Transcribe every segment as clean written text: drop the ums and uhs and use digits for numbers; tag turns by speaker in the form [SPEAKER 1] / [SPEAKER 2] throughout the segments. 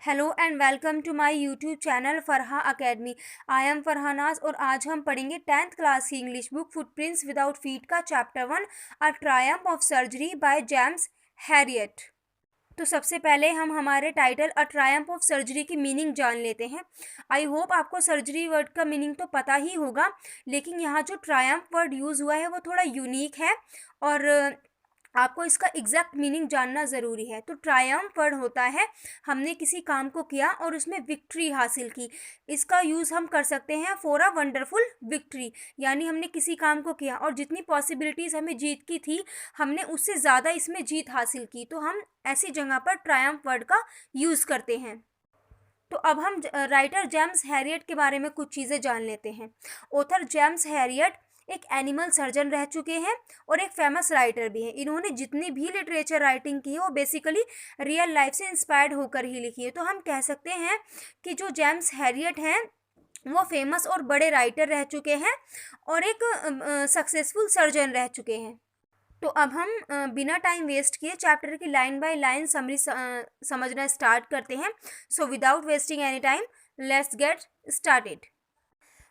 [SPEAKER 1] Hello and welcome to my YouTube channel Farha academy. I am Farha Naaz और आज हम पढ़ेंगे 10th क्लास की English book footprints without feet का chapter 1 a triumph of surgery by James Herriot. तो सबसे पहले हम हमारे title a triumph of surgery की मीनिंग जान लेते हैं। आई होप आपको सर्जरी वर्ड का मीनिंग तो पता ही होगा, लेकिन यहाँ जो ट्रायम्फ वर्ड यूज़ हुआ है वो थोड़ा यूनिक है और आपको इसका एग्जैक्ट मीनिंग जानना ज़रूरी है। तो ट्रायम्फ वर्ड होता है हमने किसी काम को किया और उसमें विक्ट्री हासिल की। इसका यूज़ हम कर सकते हैं फॉर अ वंडरफुल विक्ट्री, यानी हमने किसी काम को किया और जितनी पॉसिबिलिटीज़ हमें जीत की थी हमने उससे ज़्यादा इसमें जीत हासिल की, तो हम ऐसी जगह पर ट्रायम्फ वर्ड का यूज़ करते हैं। तो अब हम राइटर जेम्स हैरियट के बारे में कुछ चीज़ें जान लेते हैं। ऑथर जेम्स हैरियट एक एनिमल सर्जन रह चुके हैं और एक फेमस राइटर भी हैं। इन्होंने जितनी भी लिटरेचर राइटिंग की है वो बेसिकली रियल लाइफ से इंस्पायर्ड होकर ही लिखी है। तो हम कह सकते हैं कि जो जेम्स हैरियट हैं वो फेमस और बड़े राइटर रह चुके हैं और एक सक्सेसफुल सर्जन रह चुके हैं। तो अब हम बिना टाइम वेस्ट किए चैप्टर की लाइन बाय लाइन समरी समझना स्टार्ट करते हैं। So without wasting any time let's get started.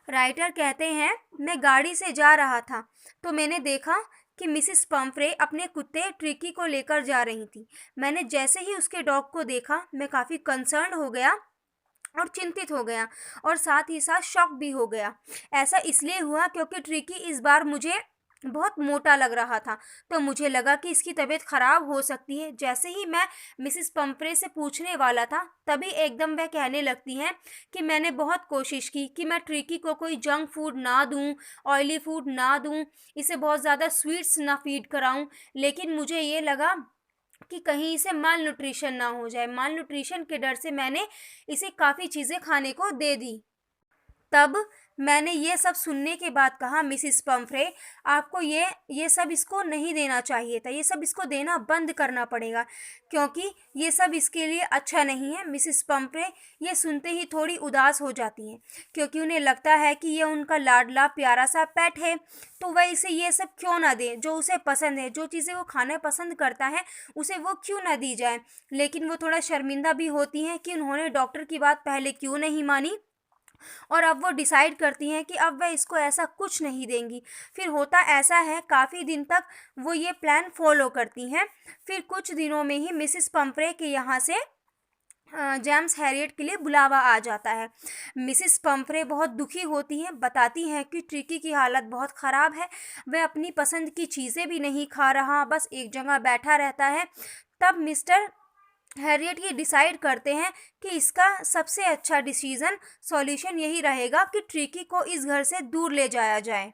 [SPEAKER 1] Writer कहते हैं, मैं गाड़ी से जा रहा था तो मैंने देखा कि मिसिस पंफ्रे अपने कुत्ते ट्रिकी को लेकर जा रही थी। मैंने जैसे ही उसके डॉग को देखा मैं काफ़ी कंसर्न हो गया और चिंतित हो गया और साथ ही साथ शॉक भी हो गया। ऐसा इसलिए हुआ क्योंकि ट्रिकी इस बार मुझे बहुत मोटा लग रहा था, तो मुझे लगा कि इसकी तबीयत ख़राब हो सकती है। जैसे ही मैं मिसिस पंफ्रे से पूछने वाला था तभी एकदम वह कहने लगती हैं कि मैंने बहुत कोशिश की कि मैं ट्रिकी को कोई जंक फूड ना दूं, ऑयली फूड ना दूं, इसे बहुत ज़्यादा स्वीट्स ना फीड कराऊं, लेकिन मुझे ये लगा कि कहीं इसे माल न्यूट्रिशन ना हो जाए। माल न्यूट्रिशन के डर से मैंने इसे काफ़ी चीज़ें खाने को दे दी। तब मैंने ये सब सुनने के बाद कहा, मिसिस पंफ्रे आपको ये सब इसको नहीं देना चाहिए था, ये सब इसको देना बंद करना पड़ेगा क्योंकि ये सब इसके लिए अच्छा नहीं है। मिसिस पंफ्रे ये सुनते ही थोड़ी उदास हो जाती हैं क्योंकि उन्हें लगता है कि ये उनका लाडला प्यारा सा पेट है, तो वह इसे ये सब क्यों ना दे जो उसे पसंद है, जो चीज़ें वो खाना पसंद करता है उसे वो क्यों ना दी जाए। लेकिन वो थोड़ा शर्मिंदा भी होती हैं कि उन्होंने डॉक्टर की बात पहले क्यों नहीं मानी और अब वो डिसाइड करती हैं कि अब वह इसको ऐसा कुछ नहीं देंगी। फिर होता ऐसा है, काफ़ी दिन तक वो ये प्लान फॉलो करती हैं। फिर कुछ दिनों में ही मिसिस पंफ्रे के यहाँ से जेम्स हैरियट के लिए बुलावा आ जाता है। मिसिस पंफ्रे बहुत दुखी होती हैं, बताती हैं कि ट्रिकी की हालत बहुत ख़राब है, वह अपनी पसंद की चीज़ें भी नहीं खा रहा, बस एक जगह बैठा रहता है। तब मिस्टर हैरियट ये डिसाइड करते हैं कि इसका सबसे अच्छा डिसीज़न सॉल्यूशन यही रहेगा कि ट्रिकी को इस घर से दूर ले जाया जाए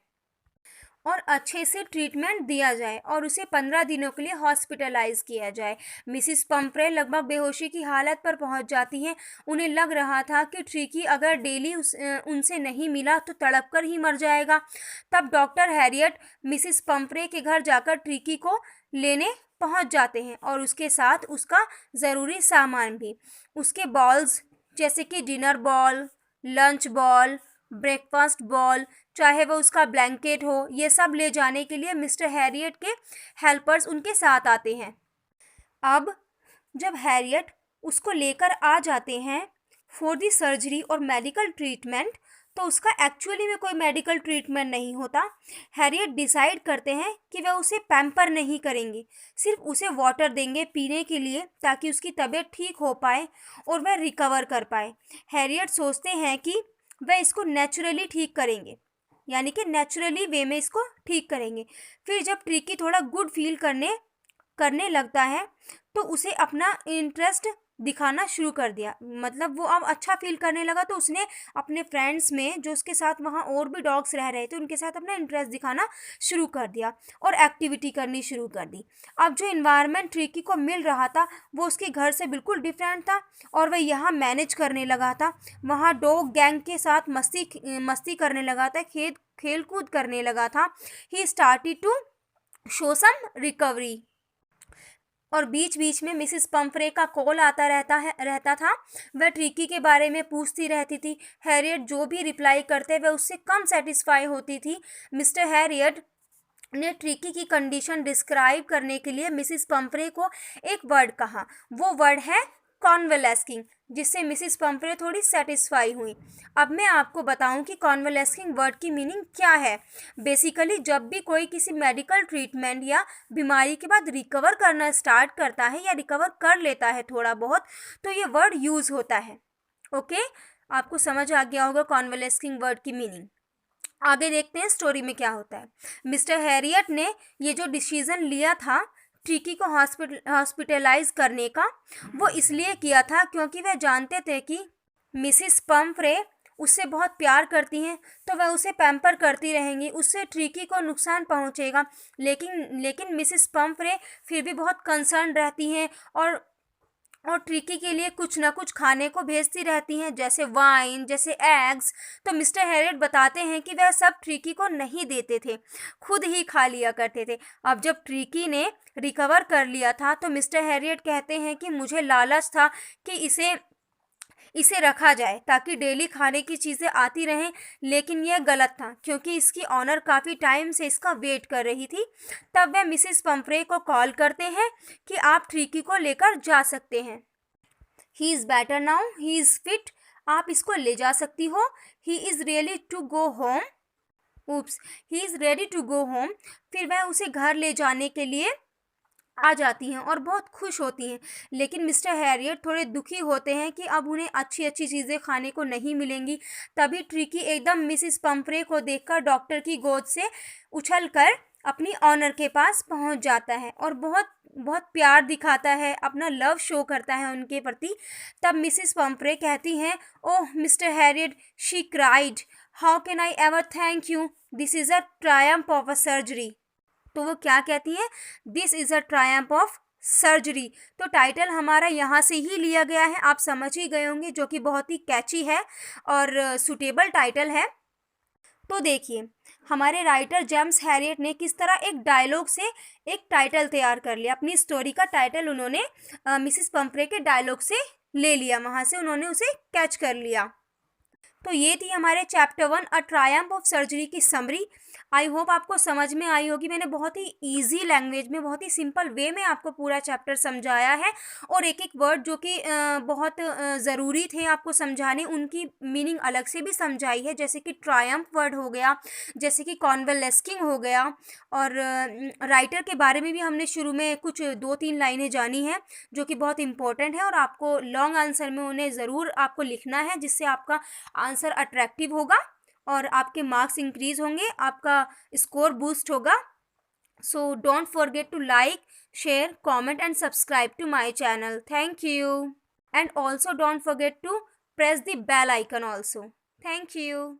[SPEAKER 1] और अच्छे से ट्रीटमेंट दिया जाए और उसे 15 दिनों के लिए हॉस्पिटलाइज किया जाए। मिसिस पंफ्रे लगभग बेहोशी की हालत पर पहुंच जाती हैं। उन्हें लग रहा था कि ट्रिकी अगर डेली उनसे नहीं मिला तो तड़प कर ही मर जाएगा। तब डॉक्टर हैरियट मिसिस पंफ्रे के घर जाकर ट्रिकी को लेने पहुंच जाते हैं और उसके साथ उसका ज़रूरी सामान भी। उसके बॉल्स जैसे कि dinner ball, lunch ball, breakfast ball, चाहे वो उसका ब्लैंकेट हो, ये सब ले जाने के लिए मिस्टर हैरियट के हेल्पर्स उनके साथ आते हैं। अब जब हैरियट उसको लेकर आ जाते हैं फॉर दी सर्जरी और मेडिकल ट्रीटमेंट, तो उसका एक्चुअली में कोई मेडिकल ट्रीटमेंट नहीं होता। हैरियट डिसाइड करते हैं कि वह उसे पैम्पर नहीं करेंगे, सिर्फ उसे वाटर देंगे पीने के लिए ताकि उसकी तबीयत ठीक हो पाए और वह रिकवर कर पाए। हैरियट सोचते हैं कि वह इसको नेचुरली ठीक करेंगे, यानी कि नेचुरली वे में इसको ठीक करेंगे। फिर जब ट्रिकी थोड़ा गुड फील करने लगता है तो उसे अपना इंटरेस्ट दिखाना शुरू कर दिया, मतलब वो अब अच्छा फील करने लगा, तो उसने अपने फ्रेंड्स में जो उसके साथ वहाँ और भी डॉग्स रह रहे थे उनके साथ अपना इंटरेस्ट दिखाना शुरू कर दिया और एक्टिविटी करनी शुरू कर दी। अब जो इन्वायरमेंट ट्रिकी को मिल रहा था वो उसके घर से बिल्कुल डिफरेंट था और वह यहाँ मैनेज करने लगा था। वहाँ डॉग गैंग के साथ मस्ती करने लगा था, खेल कूद करने लगा था। He started to show some recovery. और बीच बीच में मिसिस पंफ्रे का कॉल आता रहता था। वह ट्रिकी के बारे में पूछती रहती थी। हैरियट जो भी रिप्लाई करते वह उससे कम सेटिस्फाई होती थी। मिस्टर हैरियट ने ट्रिकी की कंडीशन डिस्क्राइब करने के लिए मिसिस पंफ्रे को एक वर्ड कहा। वो वर्ड है कॉन्वेलेस्किंग, जिससे मिसिस पंफ्रे थोड़ी सेटिस्फाई हुई। अब मैं आपको बताऊं कि कॉन्वेलेस्किंग वर्ड की मीनिंग क्या है। बेसिकली जब भी कोई किसी मेडिकल ट्रीटमेंट या बीमारी के बाद रिकवर करना स्टार्ट करता है या रिकवर कर लेता है थोड़ा बहुत, तो ये वर्ड यूज़ होता है। ओके, आपको समझ आ गया होगा कॉन्वेलेस्किंग वर्ड की मीनिंग। आगे देखते हैं स्टोरी में क्या होता है। मिस्टर हैरियट ने ये जो डिसीज़न लिया था ट्रिकी को हॉस्पिटलाइज करने का, वो इसलिए किया था क्योंकि वह जानते थे कि मिसिस पंफ्रे उससे बहुत प्यार करती हैं, तो वह उसे पैम्पर करती रहेंगी, उससे ट्रिकी को नुकसान पहुंचेगा। लेकिन मिसिस पंफ्रे फिर भी बहुत कंसर्न रहती हैं और ट्रिकी के लिए कुछ ना कुछ खाने को भेजती रहती हैं, जैसे वाइन, जैसे एग्स। तो मिस्टर हैरियट बताते हैं कि वह सब ट्रिकी को नहीं देते थे, खुद ही खा लिया करते थे। अब जब ट्रिकी ने रिकवर कर लिया था तो मिस्टर हैरियट कहते हैं कि मुझे लालच था कि इसे रखा जाए ताकि डेली खाने की चीज़ें आती रहें, लेकिन यह गलत था क्योंकि इसकी ऑनर काफ़ी टाइम से इसका वेट कर रही थी। तब वह मिसिस पंफ्रे को कॉल करते हैं कि आप ट्रिकी को लेकर जा सकते हैं। He is better now, he is fit, आप इसको ले जा सकती हो। He is really to go home, oops, he is ready to go home. फिर वह उसे घर ले जाने के लिए आ जाती हैं और बहुत खुश होती हैं। लेकिन मिस्टर हैरियट थोड़े दुखी होते हैं कि अब उन्हें अच्छी अच्छी चीज़ें खाने को नहीं मिलेंगी। तभी ट्रिकी एकदम मिसिस पंफ्रे को देखकर डॉक्टर की गोद से उछलकर अपनी ऑनर के पास पहुंच जाता है और बहुत बहुत प्यार दिखाता है, अपना लव शो करता है उनके प्रति। तब मिसिस पंफ्रे कहती हैं, oh Mr Herriot, she cried, how can I ever thank you, this is a triumph of a surgery. तो वो क्या कहती हैं, this is a triumph of surgery. तो टाइटल हमारा यहाँ से ही लिया गया है, आप समझ ही गए होंगे, जो कि बहुत ही कैची है और सूटेबल टाइटल है। तो देखिए हमारे राइटर जेम्स हैरियट ने किस तरह एक डायलॉग से एक टाइटल तैयार कर लिया। अपनी स्टोरी का टाइटल उन्होंने मिसिस पंफ्रे के डायलॉग से ले लिया, वहाँ से उन्होंने उसे कैच कर लिया। तो ये थी हमारे chapter 1 a triumph of surgery की समरी। आई होप आपको समझ में आई होगी। मैंने बहुत ही इजी लैंग्वेज में, बहुत ही सिंपल वे में आपको पूरा चैप्टर समझाया है और एक एक वर्ड जो कि बहुत ज़रूरी थे आपको समझाने, उनकी मीनिंग अलग से भी समझाई है। जैसे कि ट्रायम्फ वर्ड हो गया, जैसे कि कॉन्वेलेस्किंग हो गया, और राइटर के बारे में भी हमने शुरू में कुछ 2-3 लाइनें जानी हैं जो कि बहुत इंपॉर्टेंट है और आपको लॉन्ग आंसर में उन्हें ज़रूर आपको लिखना है, जिससे आपका आंसर अट्रैक्टिव होगा और आपके मार्क्स इंक्रीज होंगे, आपका स्कोर बूस्ट होगा। So don't forget to like, share, comment and subscribe to my channel. Thank you and also don't forget to press the bell icon also. Thank you.